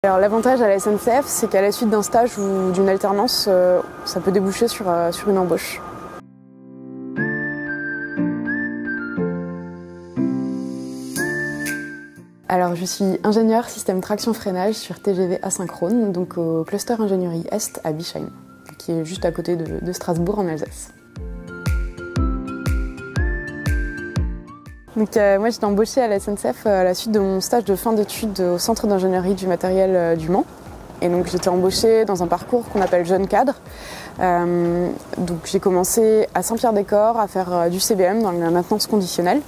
Alors l'avantage à la SNCF, c'est qu'à la suite d'un stage ou d'une alternance, ça peut déboucher sur une embauche. Alors je suis ingénieure système traction-freinage sur TGV asynchrone, donc au cluster ingénierie Est à Bischheim, qui est juste à côté de Strasbourg en Alsace. Donc, moi j'étais embauchée à la SNCF à la suite de mon stage de fin d'études au centre d'ingénierie du matériel du Mans. Et donc j'étais embauchée dans un parcours qu'on appelle jeune cadre. Donc j'ai commencé à Saint-Pierre-des-Corps à faire du CBM dans la maintenance conditionnelle.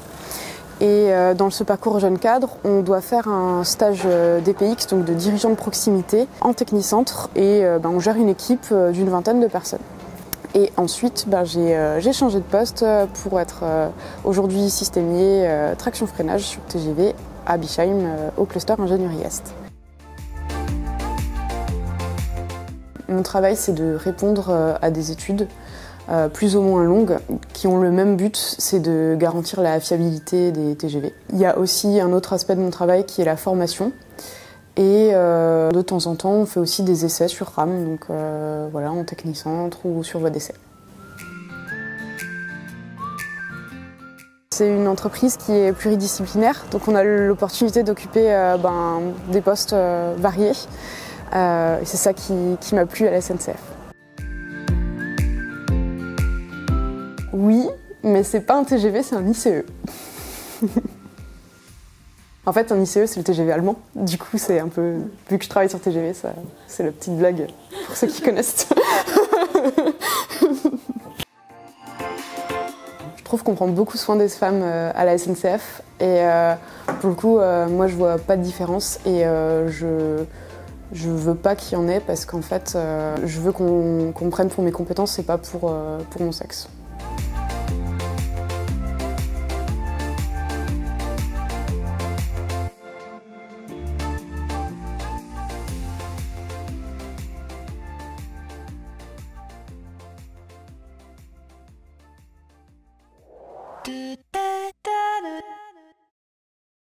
Et dans ce parcours jeune cadre, on doit faire un stage DPX, donc de dirigeant de proximité, en technicentre. Et on gère une équipe d'une vingtaine de personnes. Et ensuite, j'ai changé de poste pour être aujourd'hui systémier traction-freinage sur TGV à Bischheim au cluster ingénierie Est. Mon travail, c'est de répondre à des études plus ou moins longues qui ont le même but, c'est de garantir la fiabilité des TGV. Il y a aussi un autre aspect de mon travail qui est la formation. Et de temps en temps, on fait aussi des essais sur RAM, donc voilà, en technicentre ou sur voie d'essai. C'est une entreprise qui est pluridisciplinaire, donc on a l'opportunité d'occuper des postes variés. Et c'est ça qui m'a plu à la SNCF. Oui, mais c'est pas un TGV, c'est un ICE. En fait, un ICE, c'est le TGV allemand. Du coup, c'est un peu... Vu que je travaille sur TGV, c'est la petite blague pour ceux qui connaissent. Je trouve qu'on prend beaucoup soin des femmes à la SNCF. Et pour le coup, moi, je vois pas de différence. Et je veux pas qu'il y en ait parce qu'en fait, je veux qu'on me prenne pour mes compétences et pas pour mon sexe. Do